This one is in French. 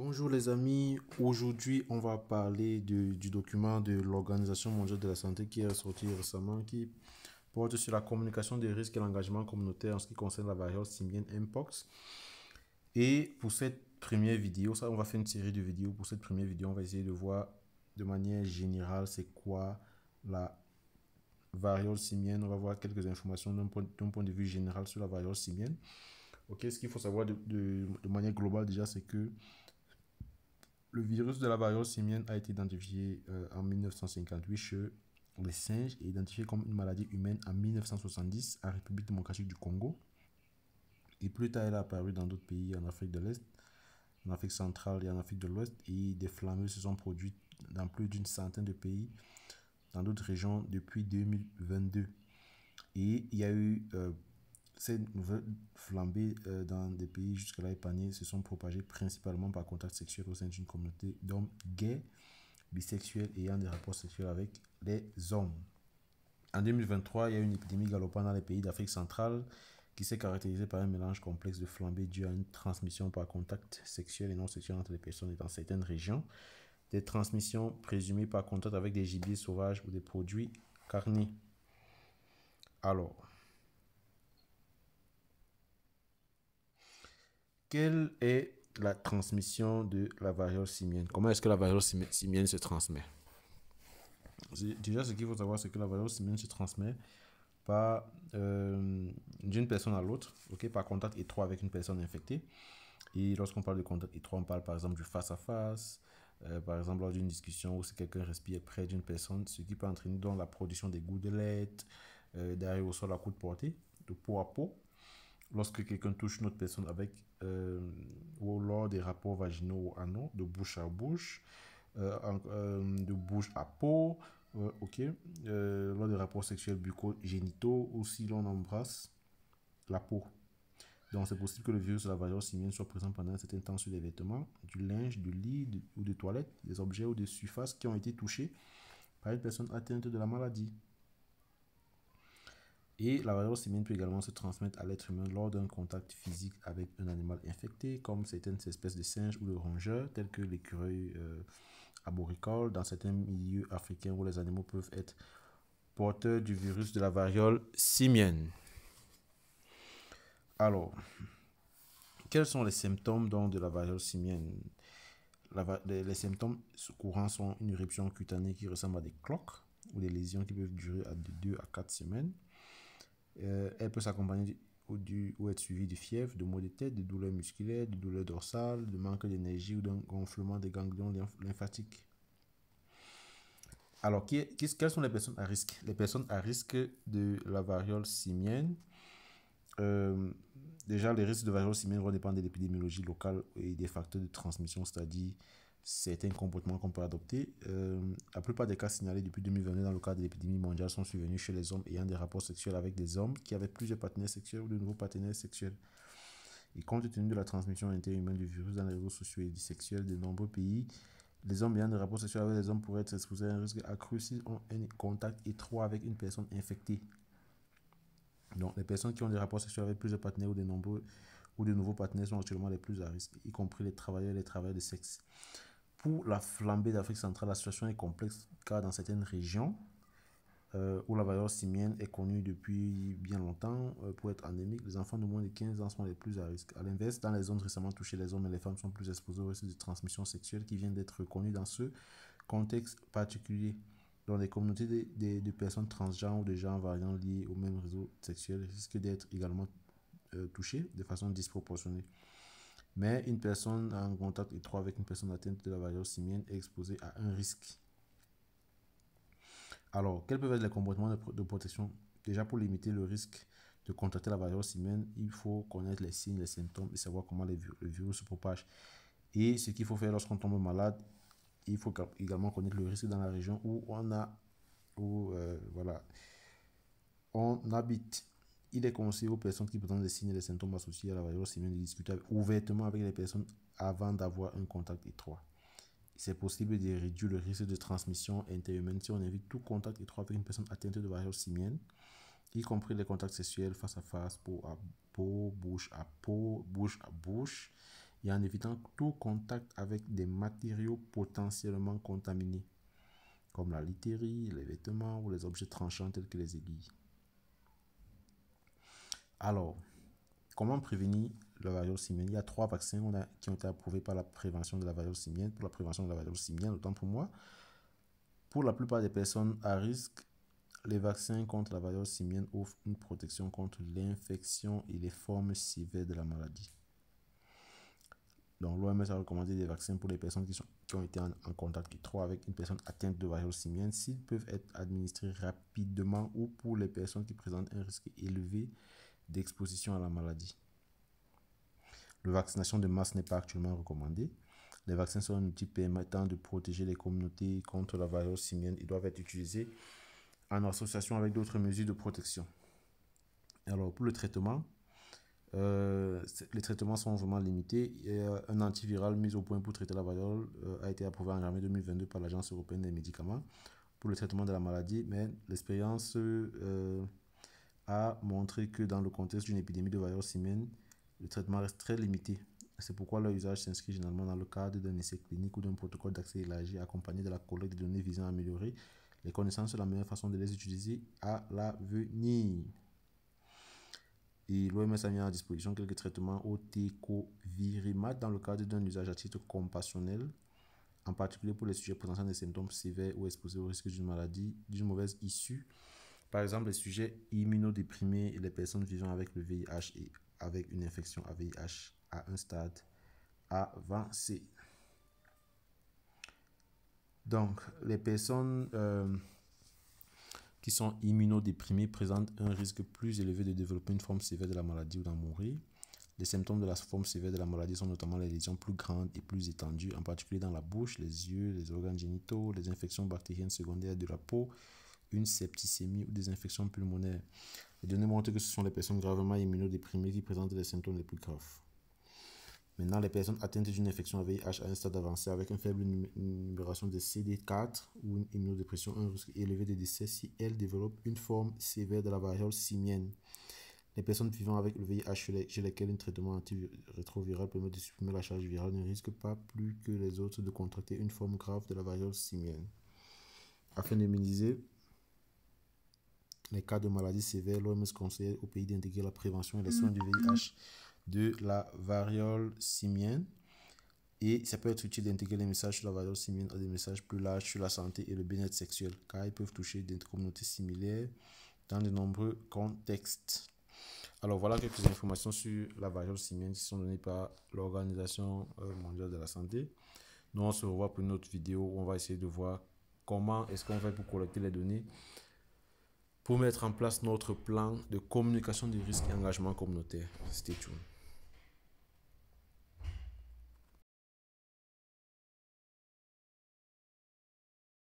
Bonjour les amis, aujourd'hui on va parler du document de l'Organisation mondiale de la santé qui est sorti récemment, qui porte sur la communication des risques et l'engagement communautaire en ce qui concerne la variole simienne Mpox. Et pour cette première vidéo, on va faire une série de vidéos. Pour cette première vidéo, on va essayer de voir de manière générale c'est quoi la variole simienne. On va voir quelques informations d'un point de vue général sur la variole simienne. Ok, ce qu'il faut savoir de manière globale déjà, c'est que le virus de la variole simienne a été identifié en 1958 chez les singes et identifié comme une maladie humaine en 1970 en République démocratique du Congo. Et plus tard, elle a apparu dans d'autres pays en Afrique de l'Est, en Afrique centrale et en Afrique de l'Ouest. Et des flammeuses se sont produites dans plus d'une centaine de pays, dans d'autres régions depuis 2022. Et il y a eu ces nouvelles flambées dans des pays jusque-là épargnés se sont propagées principalement par contact sexuel au sein d'une communauté d'hommes gays, bisexuels ayant des rapports sexuels avec les hommes. En 2023, il y a eu une épidémie galopante dans les pays d'Afrique centrale qui s'est caractérisée par un mélange complexe de flambées dû à une transmission par contact sexuel et non sexuel entre les personnes et dans certaines régions, des transmissions présumées par contact avec des gibiers sauvages ou des produits carnés. Alors, quelle est la transmission de la variole simienne? Comment est-ce que la variole simienne se transmet? Déjà, ce qu'il faut savoir, c'est que la variole simienne se transmet par d'une personne à l'autre, okay, par contact étroit avec une personne infectée. Et lorsqu'on parle de contact étroit, on parle par exemple du face-à-face, par exemple lors d'une discussion où si quelqu'un respire près d'une personne, ce qui peut entraîner dans la production des gouttelettes, derrière au sol à coup de portée, de peau à peau. Lorsque quelqu'un touche une autre personne avec ou lors des rapports vaginaux ou anaux, de bouche à bouche, de bouche à peau, ok, lors des rapports sexuels bucco-génitaux ou si l'on embrasse la peau. Donc c'est possible que le virus de la variole simienne soit présent pendant un certain temps sur des vêtements, du linge, du lit ou des toilettes, des objets ou des surfaces qui ont été touchés par une personne atteinte de la maladie. Et la variole simienne peut également se transmettre à l'être humain lors d'un contact physique avec un animal infecté, comme certaines espèces de singes ou de rongeurs, tels que l'écureuil arboricole, dans certains milieux africains où les animaux peuvent être porteurs du virus de la variole simienne. Alors, quels sont les symptômes donc de la variole simienne? Les symptômes courants sont une éruption cutanée qui ressemble à des cloques ou des lésions qui peuvent durer de 2 à 4 semaines. Elle peut s'accompagner ou être suivie de fièvre, de maux de tête, de douleurs musculaires, de douleurs dorsales, de manque d'énergie ou d'un gonflement des ganglions lymphatiques. Alors, quelles sont les personnes à risque? Les personnes à risque de la variole simienne, déjà, les risques de variole simienne vont dépendre de l'épidémiologie locale et des facteurs de transmission, c'est-à-dire certains comportements qu'on peut adopter. La plupart des cas signalés depuis 2022 dans le cadre de l'épidémie mondiale sont survenus chez les hommes ayant des rapports sexuels avec des hommes qui avaient plusieurs partenaires sexuels ou de nouveaux partenaires sexuels. Et compte tenu de la transmission interhumaine du virus dans les réseaux sociaux et sexuels de nombreux pays, les hommes ayant des rapports sexuels avec les hommes pourraient être exposés à un risque accru s'ils ont un contact étroit avec une personne infectée. Donc, les personnes qui ont des rapports sexuels avec plusieurs partenaires ou de nouveaux partenaires sont actuellement les plus à risque, y compris les travailleurs de sexe. Pour la flambée d'Afrique centrale, la situation est complexe car dans certaines régions où la variole simienne est connue depuis bien longtemps pour être endémique, les enfants de moins de 15 ans sont les plus à risque. A l'inverse, dans les zones récemment touchées, les hommes et les femmes sont plus exposés au risque de transmission sexuelle qui vient d'être reconnu dans ce contexte particulier. Dans les communautés de personnes transgenres ou de gens variants liés au même réseau sexuel risquent d'être également touchées de façon disproportionnée. Mais une personne en contact étroit avec une personne atteinte de la variole simienne est exposée à un risque. Alors, quels peuvent être les comportements de protection? Déjà, pour limiter le risque de contracter la variole simienne, il faut connaître les signes, les symptômes et savoir comment le virus se propage. Et ce qu'il faut faire lorsqu'on tombe malade, il faut également connaître le risque dans la région où on habite. Il est conseillé aux personnes qui présentent des signes et des symptômes associés à la variole simienne de discuter ouvertement avec les personnes avant d'avoir un contact étroit. C'est possible de réduire le risque de transmission interhumaine si on évite tout contact étroit avec une personne atteinte de variole simienne, y compris les contacts sexuels face à face, peau à peau, bouche à bouche, et en évitant tout contact avec des matériaux potentiellement contaminés, comme la literie, les vêtements ou les objets tranchants tels que les aiguilles. Alors, comment prévenir la variole simienne? Il y a 3 vaccins qui ont été approuvés par la prévention de la variole simienne, pour la prévention de la variole simienne, autant pour moi. Pour la plupart des personnes à risque, les vaccins contre la variole simienne offrent une protection contre l'infection et les formes sévères de la maladie. Donc, l'OMS a recommandé des vaccins pour les personnes qui ont été en contact étroit avec une personne atteinte de variole simienne, s'ils peuvent être administrés rapidement, ou pour les personnes qui présentent un risque élevé d'exposition à la maladie. La vaccination de masse n'est pas actuellement recommandée. Les vaccins sont un outil permettant de protéger les communautés contre la variole simienne et doivent être utilisés en association avec d'autres mesures de protection. Alors, pour le traitement, les traitements sont vraiment limités. Un antiviral mis au point pour traiter la variole a été approuvé en janvier 2022 par l'Agence européenne des médicaments pour le traitement de la maladie, mais l'expérience a montré que dans le contexte d'une épidémie de variole simienne, le traitement reste très limité. C'est pourquoi leur usage s'inscrit généralement dans le cadre d'un essai clinique ou d'un protocole d'accès élargi accompagné de la collecte de données visant à améliorer les connaissances sur la meilleure façon de les utiliser à l'avenir. Et l'OMS a mis à disposition quelques traitements au tecovirimat dans le cadre d'un usage à titre compassionnel, en particulier pour les sujets présentant des symptômes sévères ou exposés au risque d'une maladie d'une mauvaise issue. Par exemple, les sujets immunodéprimés et les personnes vivant avec le VIH et avec une infection à VIH à un stade avancé. Donc, les personnes qui sont immunodéprimées présentent un risque plus élevé de développer une forme sévère de la maladie ou d'en mourir. Les symptômes de la forme sévère de la maladie sont notamment les lésions plus grandes et plus étendues, en particulier dans la bouche, les yeux, les organes génitaux, les infections bactériennes secondaires de la peau, une septicémie ou des infections pulmonaires. Les données montrent que ce sont les personnes gravement immunodéprimées qui présentent les symptômes les plus graves. Maintenant, les personnes atteintes d'une infection à VIH à un stade avancé avec une faible numération de CD4 ou une immunodépression, un risque élevé de décès si elles développent une forme sévère de la variole simienne. Les personnes vivant avec le VIH chez lesquelles un traitement antirétroviral permet de supprimer la charge virale ne risquent pas plus que les autres de contracter une forme grave de la variole simienne. Afin de minimiser les cas de maladies sévères, l'OMS conseille aux pays d'intégrer la prévention et les soins du VIH de la variole simienne. Et ça peut être utile d'intégrer les messages sur la variole simienne à des messages plus larges sur la santé et le bien-être sexuel, car ils peuvent toucher des communautés similaires dans de nombreux contextes. Alors voilà quelques informations sur la variole simienne qui sont données par l'Organisation mondiale de la santé. Nous on se revoit pour une autre vidéo où on va essayer de voir comment est-ce qu'on fait pour collecter les données pour mettre en place notre plan de communication des risques et engagement communautaire. Stay tuned.